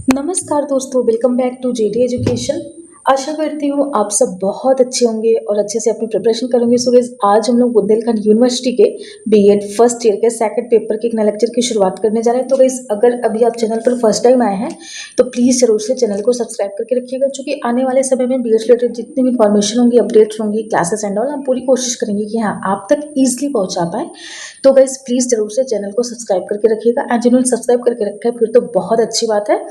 नमस्कार दोस्तों, welcome back to JD education. आशा करती हूँ आप सब बहुत अच्छे होंगे और अच्छे से अपनी प्रिपरेशन करेंगे। सो गाइस, आज हम लोग बुंदेलखंड यूनिवर्सिटी के बीएड फर्स्ट ईयर के सेकंड पेपर के एक नए लेक्चर की शुरुआत करने जा रहे हैं। तो गाइस, अगर अभी आप चैनल पर फर्स्ट टाइम आए हैं तो प्लीज़ जरूर से चैनल को सब्सक्राइब करके रखिएगा, क्योंकि आने वाले समय में बीएड रिलेटेड जितनी भी इन्फॉर्मेशन होंगी, अपडेट्स होंगी, क्लासेस एंड ऑल, हम पूरी कोशिश करेंगे कि हाँ आप तक ईजिली पहुँचा पाए। तो गाइस प्लीज़ जरूर से चैनल को सब्सक्राइब करके रखिएगा। एंड जिन्होंने सब्सक्राइब करके रखा है फिर तो बहुत अच्छी बात है।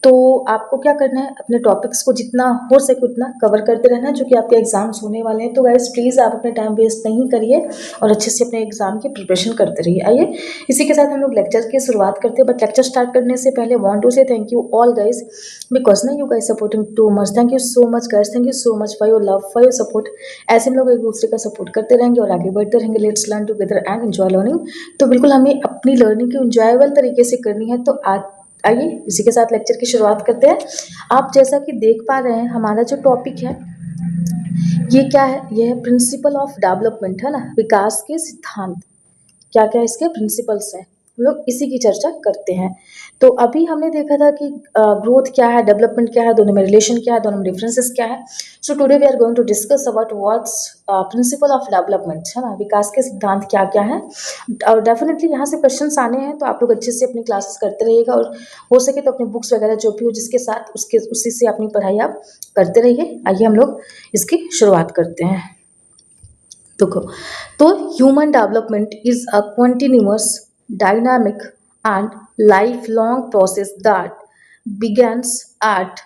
तो आपको क्या करना है, अपने टॉपिक्स को जितना हो सके उतना कवर करते रहना है, जो कि आपके एग्जाम्स होने वाले हैं। तो गाइस प्लीज़ आप अपने टाइम वेस्ट नहीं करिए और अच्छे से अपने एग्जाम की प्रिपरेशन करते रहिए। आइए इसी के साथ हम लोग लेक्चर की शुरुआत करते हैं। बट लेक्चर स्टार्ट करने से पहले want to say thank you all guys, because ना you guys supporting too much. Thank you so much guys, thank you so much for your love, for your support. ऐसे हम लोग एक दूसरे का सपोर्ट करते रहेंगे और आगे बढ़ते रहेंगे। Let's learn together and enjoy learning. तो बिल्कुल हमें अपनी लर्निंग को इंजॉयबल तरीके से करनी है। तो आज आइए इसी के साथ लेक्चर की शुरुआत करते हैं। आप जैसा कि देख पा रहे हैं, हमारा जो टॉपिक है ये क्या है, ये है प्रिंसिपल ऑफ डेवलपमेंट, है ना, विकास के सिद्धांत। क्या क्या इसके प्रिंसिपल्स हैं, हम लोग इसी की चर्चा करते हैं। तो अभी हमने देखा था कि ग्रोथ क्या है, डेवलपमेंट क्या है, दोनों में रिलेशन क्या है, दोनों में डिफरेंसेस क्या है। So today we are going to discuss about what's principle of development, है ना, विकास के सिद्धांत क्या क्या है। और डेफिनेटली यहाँ से क्वेश्चंस आने हैं, तो आप लोग अच्छे से अपनी क्लासेस करते रहिएगा और हो सके तो अपनी बुक्स वगैरह जो भी हो जिसके साथ उसके उसी से अपनी पढ़ाई आप करते रहिए। आइए हम लोग इसकी शुरुआत करते हैं। देखो, तो human development is a continuous, dynamic and life long process that begins at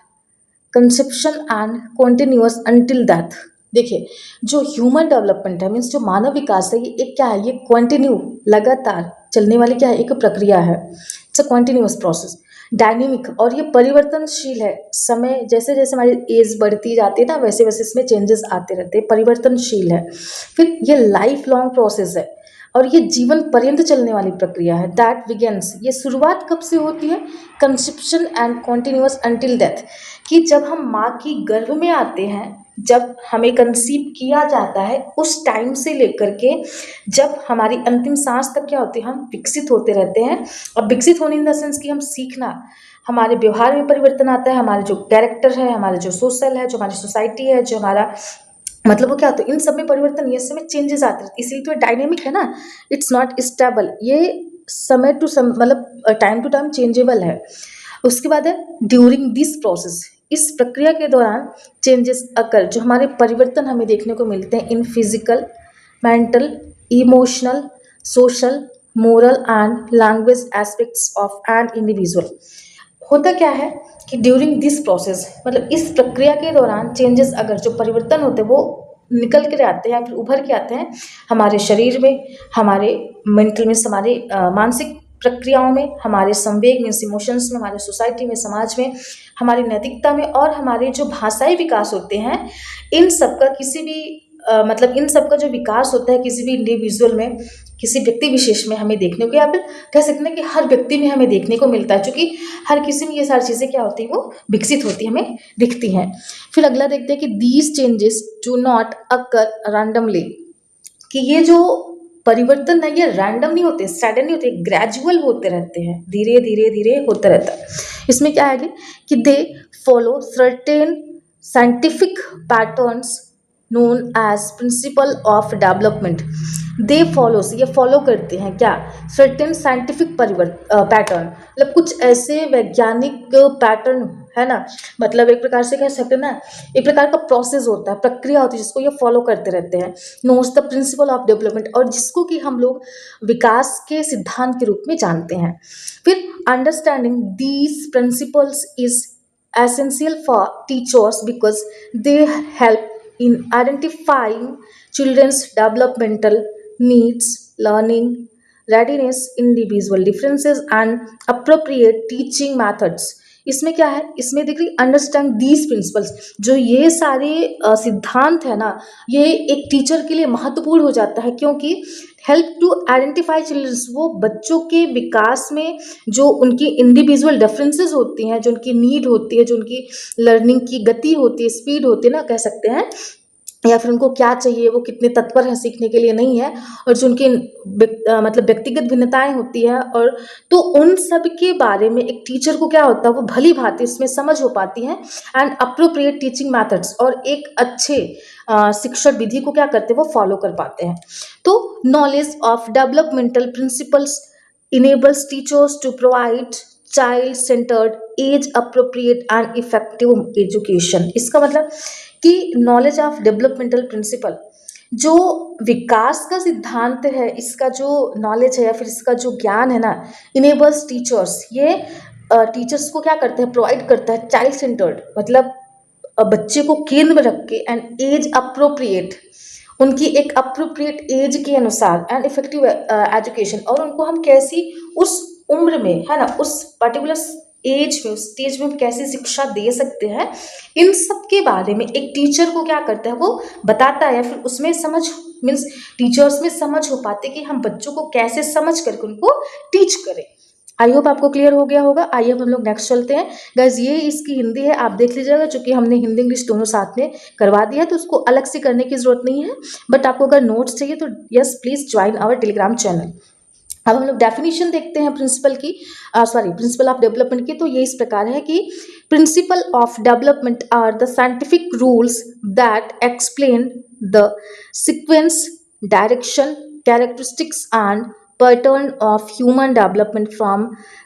conception and continuous until death। देखिए, जो ह्यूमन डेवलपमेंट है, मीन्स जो मानव विकास है, ये एक क्या है, ये कंटिन्यू, लगातार चलने वाली क्या है, एक प्रक्रिया है। It's a continuous process, dynamic, और ये परिवर्तनशील है। समय जैसे जैसे हमारी एज बढ़ती जाती है ना, वैसे वैसे इसमें चेंजेस आते रहते हैं, परिवर्तनशील है। फिर ये लाइफ लॉन्ग प्रोसेस है और ये जीवन पर्यंत चलने वाली प्रक्रिया है। दैट बिगेन्स, ये शुरुआत कब से होती है, conception and continuous until death, कि जब हम माँ की गर्भ में आते हैं, जब हमें कंसीव किया जाता है, उस टाइम से लेकर के जब हमारी अंतिम सांस तक क्या होती है, हम विकसित होते रहते हैं। अब विकसित होने इन द सेंस कि हम सीखना, हमारे व्यवहार में परिवर्तन आता है, हमारे जो कैरेक्टर है, हमारे जो सोशल है, जो हमारी सोसाइटी है, जो हमारा मतलब वो क्या होता है, इन सब में परिवर्तन, ये समय चेंजेस आते रहते, इसीलिए तो डायनेमिक है ना, इट्स नॉट स्टेबल। ये समय टू समय मतलब टाइम टू टाइम चेंजेबल है। उसके बाद है ड्यूरिंग दिस प्रोसेस, इस प्रक्रिया के दौरान चेंजेस अकर, जो हमारे परिवर्तन हमें देखने को मिलते हैं in physical, mental, emotional, social, moral and language aspects of an individual. होता क्या है कि ड्यूरिंग दिस प्रोसेस, मतलब इस प्रक्रिया के दौरान चेंजेस अगर, जो परिवर्तन होते हैं वो निकल के आते हैं या फिर उभर के आते हैं हमारे शरीर में, हमारे मेंटल में, हमारे मानसिक प्रक्रियाओं में, हमारे संवेग मीन्स इमोशंस में, हमारे सोसाइटी में, समाज में, हमारी नैतिकता में, और हमारे जो भाषाई विकास होते हैं, इन सब का किसी भी मतलब इन सब का जो विकास होता है किसी भी इंडिविजुअल में, किसी व्यक्ति विशेष में हमें देखने को, या फिर कह सकते हैं कि हर व्यक्ति में हमें देखने को मिलता है, क्योंकि हर किसी में ये सारी चीज़ें क्या होती हैं, वो विकसित होती हैं, हमें दिखती हैं। फिर अगला देखते हैं कि these changes do not occur randomly, कि ये जो परिवर्तन है ये रैंडम नहीं होते, सडन नहीं होते, ग्रेजुअल होते रहते हैं, धीरे धीरे धीरे होता रहता है। इसमें क्या है कि they follow certain scientific patterns known as principle of development. They follows, ये फॉलो करते हैं क्या, सर्टेन साइंटिफिक पैटर्न, मतलब कुछ ऐसे वैज्ञानिक पैटर्न, है ना, मतलब एक प्रकार से कह सकते हैं ना, एक प्रकार का प्रोसेस होता है, प्रक्रिया होती है, जिसको ये फॉलो करते रहते हैं, knows the principal of development, और जिसको कि हम लोग विकास के सिद्धांत के रूप में जानते हैं। फिर understanding these principles is essential for teachers because they help in identifying children's developmental needs, learning readiness, individual differences and appropriate teaching methods। इसमें क्या है, इसमें देखिए अंडरस्टैंड दीज प्रिंसिपल्स, जो ये सारे सिद्धांत है ना, ये एक टीचर के लिए महत्वपूर्ण हो जाता है, क्योंकि हेल्प टू आइडेंटिफाई चिल्ड्रंस, वो बच्चों के विकास में जो उनकी इंडिविजुअल डिफरेंसेस होती हैं, जो उनकी नीड होती है, जो उनकी लर्निंग की गति होती है, स्पीड होती है ना, कह सकते हैं, या फिर उनको क्या चाहिए, वो कितने तत्पर हैं सीखने के लिए, नहीं है। और जो उनकी मतलब व्यक्तिगत भिन्नताएं होती है, और तो उन सब के बारे में एक टीचर को क्या होता है, वो भली भांति इसमें समझ हो पाती है। एंड अप्रोप्रिएट टीचिंग मैथड्स, और एक अच्छे शिक्षण विधि को क्या करते हैं, वो फॉलो कर पाते हैं। तो knowledge of developmental principles enables teachers to provide child centered age appropriate and effective education। इसका मतलब कि नॉलेज ऑफ डेवलपमेंटल प्रिंसिपल, जो विकास का सिद्धांत है, इसका जो नॉलेज है या फिर इसका जो ज्ञान है ना, इनेबल्स टीचर्स, ये टीचर्स को क्या करते हैं, प्रोवाइड करता है चाइल्ड सेंटर्ड, मतलब बच्चे को केंद्र में रख के, एंड एज अप्रोप्रिएट, उनकी एक अप्रोप्रिएट एज के अनुसार, एंड इफेक्टिव एजुकेशन, और उनको हम कैसी उस उम्र में, है ना, उस पर्टिकुलर एज में, उस स्टेज में हम कैसे शिक्षा दे सकते हैं, इन सब के बारे में एक टीचर को क्या करता है, वो बताता है। या फिर उसमें समझ, मीन्स टीचर्स में समझ हो पाते कि हम बच्चों को कैसे समझ करके उनको टीच करें। आई होप आपको क्लियर हो गया होगा। आइए अब हम लोग नेक्स्ट चलते हैं। गाइज ये इसकी हिंदी है, आप देख लीजिएगा, चूंकि हमने हिंदी इंग्लिश दोनों साथ में करवा दिया है, तो उसको अलग से करने की जरूरत नहीं है। बट आपको अगर नोट्स चाहिए तो yes please join our Telegram channel. अब हम लोग डेफिनेशन देखते हैं प्रिंसिपल की, प्रिंसिपल ऑफ डेवलपमेंट की। तो ये इस प्रकार है कि principle of development are the scientific rules that explain the sequence, direction, characteristics and pattern of human development from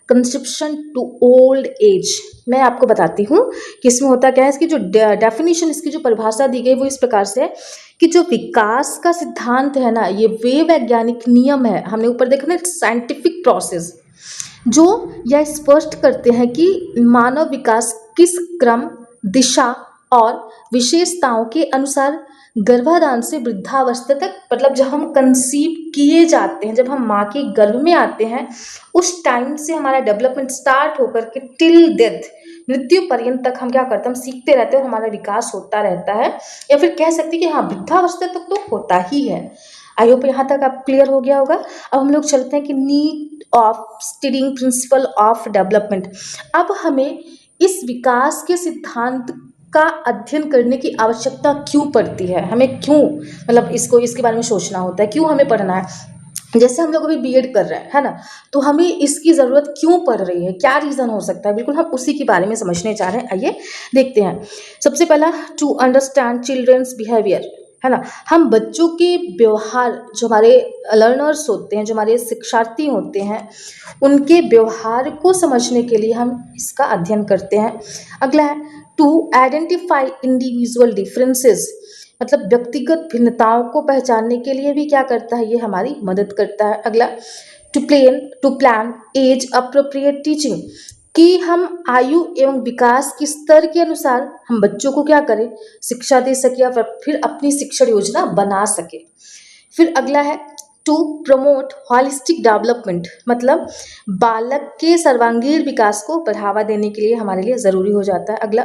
conception to old age. मैं आपको बताती हूँ कि इसमें होता क्या है। इसकी जो डेफिनेशन, इसकी जो परिभाषा दी गई वो इस प्रकार से है कि जो विकास का सिद्धांत है ना, ये वे वैज्ञानिक नियम है, हमने ऊपर देखा ना, साइंटिफिक प्रोसेस, जो यह स्पष्ट करते हैं कि मानव विकास किस क्रम, दिशा और विशेषताओं के अनुसार गर्भाधान से वृद्धावस्था तक, मतलब जब हम कंसीव किए जाते हैं, जब हम माँ के गर्भ में आते हैं, उस टाइम से हमारा डेवलपमेंट स्टार्ट होकर के टिल डेथ, मृत्यु पर्यंत तक हम क्या करते हैं, हम सीखते रहते हैं और हमारा विकास होता रहता है। या फिर कह सकते हैं कि हाँ, वृद्धावस्था तक तो होता ही है। आई होप यहाँ तक आप क्लियर हो गया होगा। अब हम लोग चलते हैं कि need of studying principal of development. अब हमें इस विकास के सिद्धांत का अध्ययन करने की आवश्यकता क्यों पड़ती है, हमें क्यों, मतलब इसके बारे में सोचना होता है, क्यों हमें पढ़ना है। जैसे हम लोग अभी बीएड कर रहे हैं, है ना, तो हमें इसकी ज़रूरत क्यों पड़ रही है, क्या रीज़न हो सकता है, बिल्कुल हम उसी के बारे में समझने जा रहे हैं। आइए देखते हैं। सबसे पहला, टू अंडरस्टैंड चिल्ड्रंस बिहेवियर, है ना, हम बच्चों के व्यवहार, जो हमारे लर्नर्स होते हैं, जो हमारे शिक्षार्थी होते हैं, उनके व्यवहार को समझने के लिए हम इसका अध्ययन करते हैं। अगला है टू आइडेंटिफाई इंडिविजुअल डिफरेंसेस, मतलब व्यक्तिगत भिन्नताओं को पहचानने के लिए भी क्या करता है, ये हमारी मदद करता है। अगला to plan age appropriate teaching, कि हम आयु एवं विकास के स्तर के अनुसार हम बच्चों को क्या करें, शिक्षा दे सके या फिर अपनी शिक्षण योजना बना सके। फिर अगला है टू प्रमोट हॉलिस्टिक डेवलपमेंट, मतलब बालक के सर्वांगीण विकास को बढ़ावा देने के लिए हमारे लिए ज़रूरी हो जाता है। अगला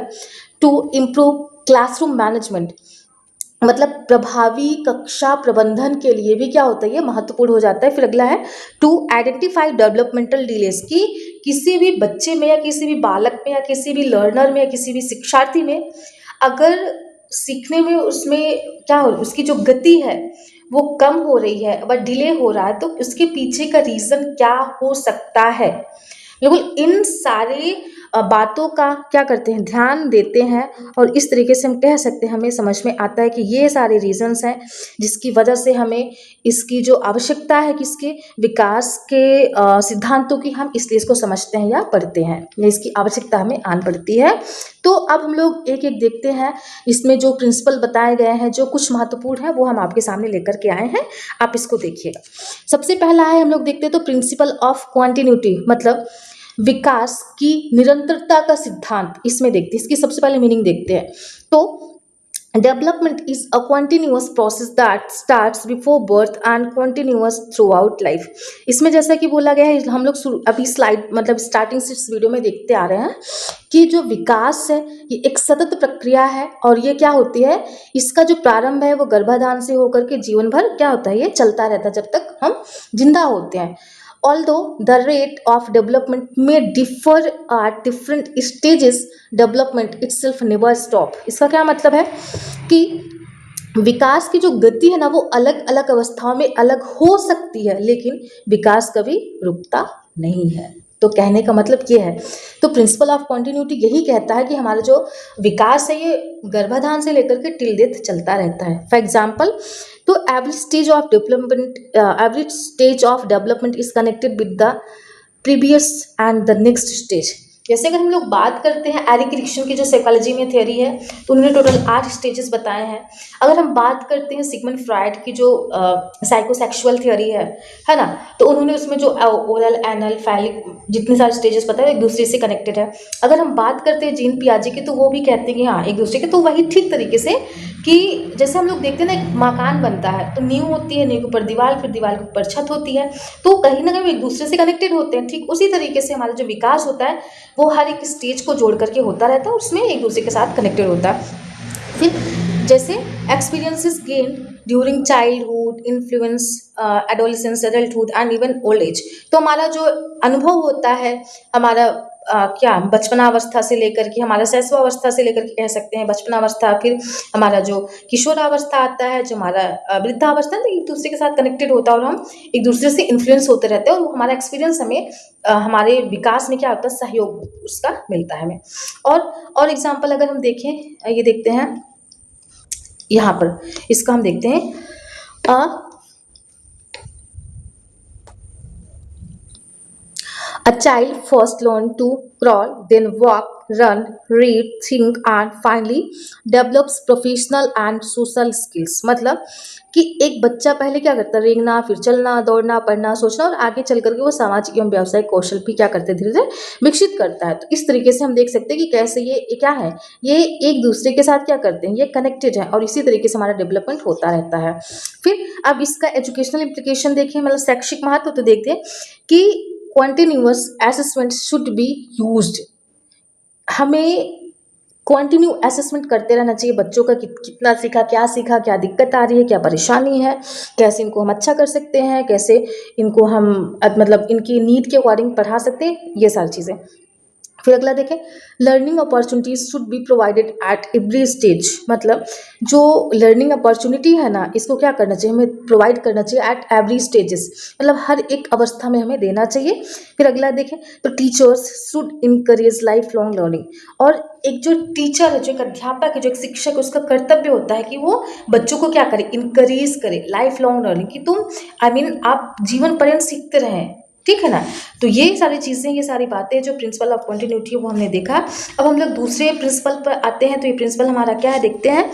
टू इम्प्रूव क्लासरूम मैनेजमेंट, मतलब प्रभावी कक्षा प्रबंधन के लिए भी क्या होता है, ये महत्वपूर्ण हो जाता है। फिर अगला है टू आइडेंटिफाई डेवलपमेंटल डिलेस, की किसी भी बच्चे में या किसी भी बालक में या किसी भी लर्नर में या किसी भी शिक्षार्थी में अगर सीखने में उसमें क्या हो, उसकी जो गति है वो कम हो रही है, वह डिले हो रहा है, तो उसके पीछे का रीज़न क्या हो सकता है। बिल्कुल इन सारे बातों का क्या करते हैं, ध्यान देते हैं, और इस तरीके से हम कह सकते हैं, हमें समझ में आता है कि ये सारे रीजंस हैं जिसकी वजह से हमें इसकी जो आवश्यकता है कि इसके विकास के सिद्धांतों की, हम इसलिए इसको समझते हैं या पढ़ते हैं, या इसकी आवश्यकता हमें आन पड़ती है। तो अब हम लोग एक एक देखते हैं, इसमें जो प्रिंसिपल बताए गए हैं, जो कुछ महत्वपूर्ण है, वो हम आपके सामने लेकर के आए हैं, आप इसको देखिएगा। सबसे पहला है, हम लोग देखते हैं तो प्रिंसिपल ऑफ क्वांटिन्यूटी, मतलब विकास की निरंतरता का सिद्धांत, इसमें देखते हैं, इसकी सबसे पहले मीनिंग देखते हैं। तो development is a continuous process that starts before birth and continuous through out life. इसमें जैसा कि बोला गया है, हम लोग अभी स्लाइड मतलब स्टार्टिंग से इस वीडियो में देखते आ रहे हैं कि जो विकास है ये एक सतत प्रक्रिया है, और ये क्या होती है, इसका जो प्रारंभ है वो गर्भाधान से होकर के जीवन भर क्या होता है, ये चलता रहता है जब तक हम जिंदा होते हैं। Although the rate of development may differ at different stages, development itself never stop। इसका क्या मतलब है कि विकास की जो गति है ना वो अलग अलग अवस्थाओं में अलग हो सकती है, लेकिन विकास कभी रुकता नहीं है। तो कहने का मतलब ये है, तो प्रिंसिपल ऑफ कॉन्टिन्यूटी यही कहता है कि हमारा जो विकास है ये गर्भाधान से लेकर के टिल डेथ चलता रहता है। फॉर एग्जाम्पल, तो every stage of development is connected with the previous and the next stage. जैसे अगर हम लोग बात करते हैं एरिक एरिक्सन की जो साइकोलॉजी में थ्योरी है, तो उन्होंने टोटल 8 स्टेजेस बताए हैं। अगर हम बात करते हैं सिगमंड फ्रायड की जो साइकोसेक्सुअल थ्योरी है ना, तो उन्होंने उसमें जो ओरल एनल फैलिक जितने सारे स्टेजेस बताए एक दूसरे से कनेक्टेड है। अगर हम बात करते हैं जीन पियाजे की, तो वो भी कहते हैं कि हाँ एक दूसरे के, तो वही ठीक तरीके से कि जैसे हम लोग देखते हैं ना एक मकान बनता है तो नींव होती है, नींव के ऊपर दीवार, फिर दीवार के ऊपर छत होती है, तो कहीं ना कहीं एक दूसरे से कनेक्टेड होते हैं। ठीक उसी तरीके से हमारा जो विकास होता है वो हर एक स्टेज को जोड़ करके होता रहता है, उसमें एक दूसरे के साथ कनेक्टेड होता है। फिर जैसे experiences gain during childhood, influence adolescence, adulthood and even old age. तो हमारा जो अनुभव होता है, हमारा क्या बचपनावस्था से लेकर के हमारा शैशवावस्था से लेकर के कह सकते हैं बचपनावस्था, फिर हमारा जो किशोरावस्था आता है, जो हमारा वृद्धावस्था है, तो एक दूसरे के साथ कनेक्टेड होता है और हम एक दूसरे से इन्फ्लुएंस होते रहते हैं, और वो हमारा एक्सपीरियंस हमें हमारे विकास में क्या होता है, सहयोग उसका मिलता है हमें। और एग्जाम्पल अगर हम देखें, ये देखते हैं यहाँ पर, इसका हम देखते हैं A child first learns to crawl, then walk, run, read, think and finally develops professional and social skills। मतलब कि एक बच्चा पहले क्या करता है, रेंगना, फिर चलना, दौड़ना, पढ़ना, सोचना, और आगे चल करके वो सामाजिक एवं व्यावसायिक कौशल भी क्या करते हैं, धीरे धीरे विकसित करता है। तो इस तरीके से हम देख सकते हैं कि कैसे ये क्या है, ये एक दूसरे के साथ क्या करते हैं, ये कनेक्टेड है, और इसी तरीके से हमारा डेवलपमेंट होता रहता है। फिर अब इसका एजुकेशनल इम्प्लीकेशन देखें, मतलब शैक्षिक महत्व, तो देखते हैं कि continuous assessment should be used। हमें कंटिन्यू असेसमेंट करते रहना चाहिए बच्चों का, कितना सीखा, क्या दिक्कत आ रही है, क्या परेशानी है, कैसे इनको हम अच्छा कर सकते हैं, कैसे इनको हम मतलब इनकी नीड के अकॉर्डिंग पढ़ा सकते हैं, ये सारी चीज़ें। फिर अगला देखें, learning opportunities should be provided at every stage. मतलब जो लर्निंग अपॉर्चुनिटी है ना, इसको क्या करना चाहिए, हमें प्रोवाइड करना चाहिए एट एवरी स्टेजेस, मतलब हर एक अवस्था में हमें देना चाहिए। फिर अगला देखें, तो teachers should encourage life long learning. और एक जो टीचर है, जो एक अध्यापक है, जो एक शिक्षक है, उसका कर्तव्य होता है कि वो बच्चों को क्या करे, इनकरेज करे लाइफ लॉन्ग लर्निंग, कि तुम आप जीवन पर्यंत सीखते रहें, ठीक है ना। तो ये सारी चीज़ें, ये सारी बातें जो प्रिंसिपल ऑफ कंटिन्यूटी है वो हमने देखा। अब हम लोग दूसरे प्रिंसिपल पर आते हैं, तो ये प्रिंसिपल हमारा क्या है देखते हैं।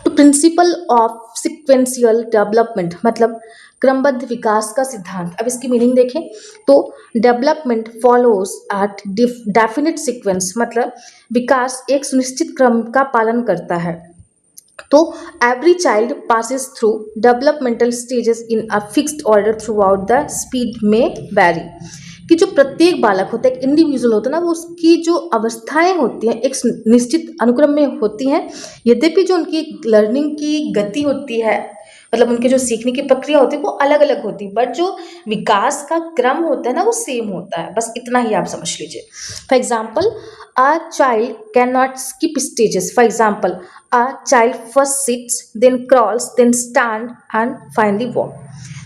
तो प्रिंसिपल ऑफ सिक्वेंशियल डेवलपमेंट, मतलब क्रमबद्ध विकास का सिद्धांत। अब इसकी मीनिंग देखें, तो development follows at definite sequence, मतलब विकास एक सुनिश्चित क्रम का पालन करता है। तो every child passes through developmental stages in a fixed order through out the speed में वैरी। कि जो प्रत्येक बालक होता है, एक इंडिविजुअल होता है ना, वो उसकी जो अवस्थाएं होती हैं एक निश्चित अनुक्रम में होती हैं, यद्यपि जो उनकी लर्निंग की गति होती है, मतलब उनके जो सीखने की प्रक्रिया होती है वो अलग अलग होती है, बट जो विकास का क्रम होता है ना वो सेम होता है। बस इतना ही आप समझ लीजिए। For example, a child cannot skip stages। For example, a child first sits, then crawls, then stand and finally walk।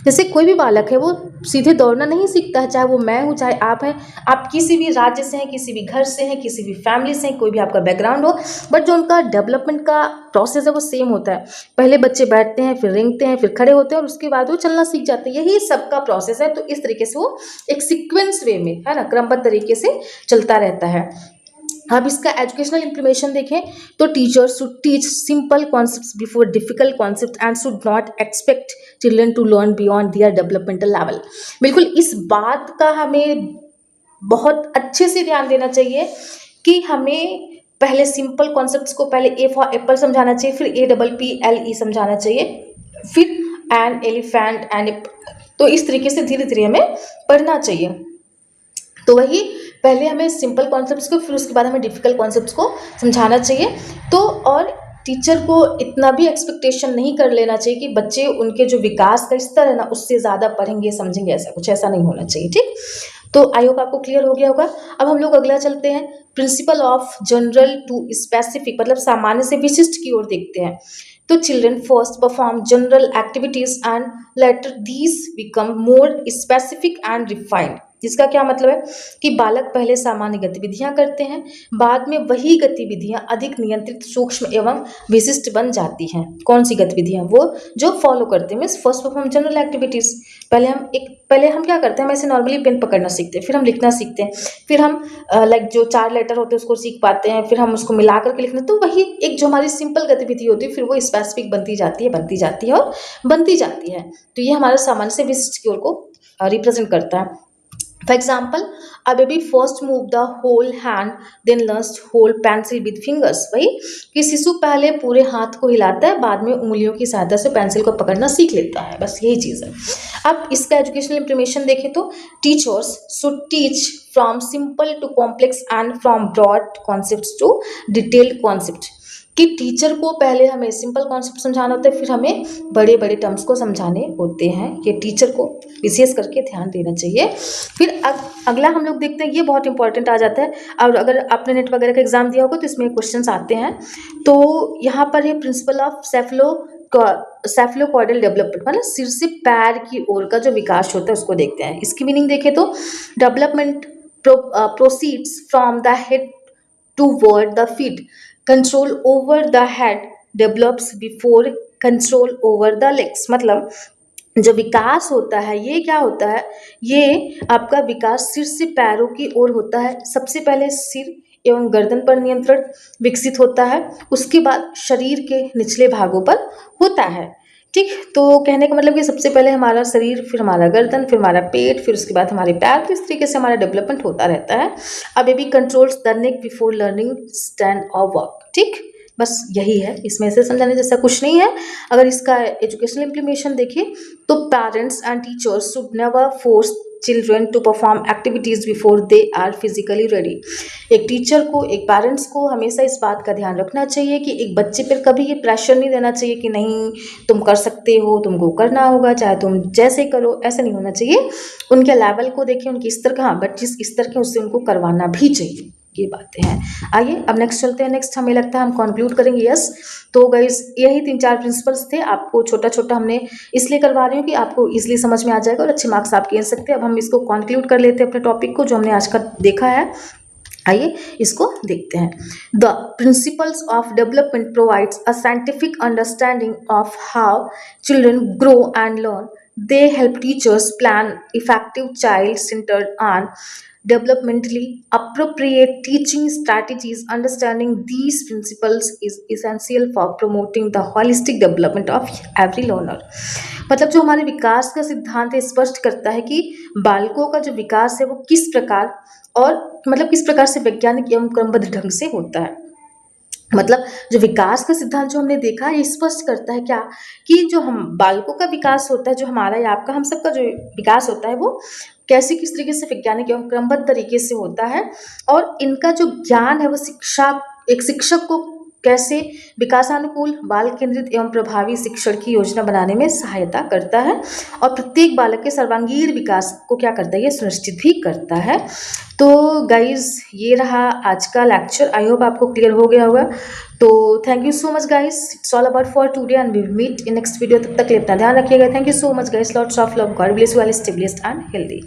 जैसे कोई भी बालक है वो सीधे दौड़ना नहीं सीखता है, चाहे वो मैं हूँ, चाहे आप हैं, आप किसी भी राज्य से हैं, किसी भी घर से हैं, किसी भी फैमिली से हैं, कोई भी आपका बैकग्राउंड हो, बट जो उनका डेवलपमेंट का प्रोसेस है वो सेम होता है। पहले बच्चे बैठते हैं, फिर रेंगते हैं, फिर खड़े होते हैं, और उसके बाद वो चलना सीख जाते हैं, यही सबका प्रोसेस है। तो इस तरीके से वो एक सीक्वेंस वे में, है ना, क्रमबद्ध तरीके से चलता रहता है। अब इसका एजुकेशनल इंफॉर्मेशन देखें, तो teachers should teach simple concepts before difficult concept and should not expect children to learn beyond their developmental level. बिल्कुल इस बात का हमें बहुत अच्छे से ध्यान देना चाहिए कि हमें पहले सिंपल कॉन्सेप्ट्स को, पहले ए फॉर एप्पल समझाना चाहिए, फिर APPLE समझाना चाहिए, फिर एन एलिफेंट एंड, तो इस तरीके से धीरे धीरे हमें पढ़ना चाहिए। तो वही पहले हमें सिंपल कॉन्सेप्ट्स को, फिर उसके बाद हमें डिफिकल्ट कॉन्सेप्ट्स को समझाना चाहिए। तो और टीचर को इतना भी एक्सपेक्टेशन नहीं कर लेना चाहिए कि बच्चे उनके जो विकास का स्तर है ना उससे ज़्यादा पढ़ेंगे समझेंगे, ऐसा कुछ ऐसा नहीं होना चाहिए, ठीक। तो आई होप आपको क्लियर हो गया होगा। अब हम लोग अगला चलते हैं, principle of general to specific, मतलब सामान्य से विशिष्ट की ओर देखते हैं। तो children first perform general activities and later these become more specific and refined. जिसका क्या मतलब है कि बालक पहले सामान्य गतिविधियां करते हैं, बाद में वही गतिविधियां अधिक नियंत्रित, सूक्ष्म एवं विशिष्ट बन जाती हैं। कौन सी गतिविधियां? वो जो फॉलो करते हैं, means first perform general activities. पहले हम क्या करते हैं, हम ऐसे नॉर्मली पेन पकड़ना सीखते हैं, फिर हम लिखना सीखते हैं, फिर हम लाइक जो 4 लेटर होते हैं उसको सीख पाते हैं, फिर हम उसको मिला करके लिखते हैं। तो वही एक जो हमारी सिंपल गतिविधि होती है, फिर वो स्पेसिफिक बनती जाती है, बनती जाती है और बनती जाती है। तो ये हमारे सामान्य से विशिष्ट की ओर को रिप्रेजेंट करता है। For example, a baby first move the whole hand, then learns to hold pencil with fingers. वही कि शिशु पहले पूरे हाथ को हिलाता है, बाद में उंगलियों की सहायता से पेंसिल को पकड़ना सीख लेता है। बस यही चीज़ है। अब इसका एजुकेशनल इंप्लीमेंटेशन देखें तो teachers should teach from simple to complex and from broad concepts to detailed concept. कि टीचर को पहले हमें सिंपल कॉन्सेप्ट समझाना होता है, फिर हमें बड़े बड़े टर्म्स को समझाने होते हैं। ये टीचर को विशेष करके ध्यान देना चाहिए। फिर अगला हम लोग देखते हैं, ये बहुत इंपॉर्टेंट आ जाता है। और अगर आपने नेट वगैरह का एग्जाम दिया होगा तो इसमें क्वेश्चंस आते हैं। तो यहाँ पर ये प्रिंसिपल ऑफ सेफलोकॉर्डल डेवलपमेंट, मतलब सिर से पैर की ओर का जो विकास होता है उसको देखते हैं। इसकी मीनिंग देखें तो development proceeds from the head toward the feet, control over the head develops before control over the legs. मतलब जो विकास होता है ये क्या होता है, ये आपका विकास सिर से पैरों की ओर होता है। सबसे पहले सिर एवं गर्दन पर नियंत्रण विकसित होता है, उसके बाद शरीर के निचले भागों पर होता है। ठीक, तो कहने का मतलब कि सबसे पहले हमारा शरीर, फिर हमारा गर्दन, फिर हमारा पेट, फिर उसके बाद हमारे पैर। तो इस तरीके से हमारा डेवलपमेंट होता रहता है। अब baby controls the neck before learning stand और वॉक। ठीक, बस यही है, इसमें से समझाने जैसा कुछ नहीं है। अगर इसका एजुकेशनल इम्प्लीमेंटेशन देखें तो parents and teachers should never force children to perform activities before they are physically ready. एक टीचर को, एक पेरेंट्स को हमेशा इस बात का ध्यान रखना चाहिए कि एक बच्चे पर कभी ये प्रेशर नहीं देना चाहिए कि नहीं तुम कर सकते हो, तुमको करना होगा, चाहे तुम जैसे करो, ऐसा नहीं होना चाहिए। उनके लेवल को देखें, उनकी स्तर का, हाँ, बट जिस स्तर के उससे उनको करवाना भी चाहिए। ये बातें हैं। आइए अब नेक्स्ट चलते हैं। नेक्स्ट हमें लगता है हम कंक्लूड करेंगे। यस, तो गाइस यही 3-4 प्रिंसिपल्स थे। आपको छोटा छोटा हमने इसलिए करवा रही हूँ कि आपको इजीली समझ में आ जाएगा और अच्छे मार्क्स आप गिन सकते हैं। अब हम इसको कंक्लूड कर लेते हैं अपने टॉपिक को, जो हमने आज का देखा है। आइए इसको देखते हैं। The principles of development provides a scientific understanding of how children grow and learn. They help teachers plan effective child centred and developmentally appropriate teaching strategies. Understanding these principles is essential for promoting the holistic development of every learner. मतलब जो हमारे विकास का सिद्धांत है स्पष्ट करता है कि बालकों का जो विकास है वो किस प्रकार और मतलब किस प्रकार से वैज्ञानिक एवं क्रमबद्ध ढंग से होता है। मतलब जो विकास का सिद्धांत जो हमने देखा ये स्पष्ट करता है क्या, कि जो हम बालकों का विकास होता है, जो हमारा या आपका, हम सबका जो विकास होता है वो कैसे, किस तरीके से वैज्ञानिक एवं क्रमबद्ध तरीके से होता है। और इनका जो ज्ञान है वो एक शिक्षक को कैसे विकासानुकूल, बाल केंद्रित एवं प्रभावी शिक्षण की योजना बनाने में सहायता करता है और प्रत्येक बालक के सर्वांगीण विकास को क्या करता है, ये सुनिश्चित भी करता है। तो गाइज ये रहा आज का लेक्चर। आई होप आपको क्लियर हो गया होगा। तो thank you so much guys, it's all about for today and we will meet in next video. तब तक के लिए अपना ध्यान रखिएगा। Thank you so much guys, lots of love, God bless you all, stay blessed and healthy.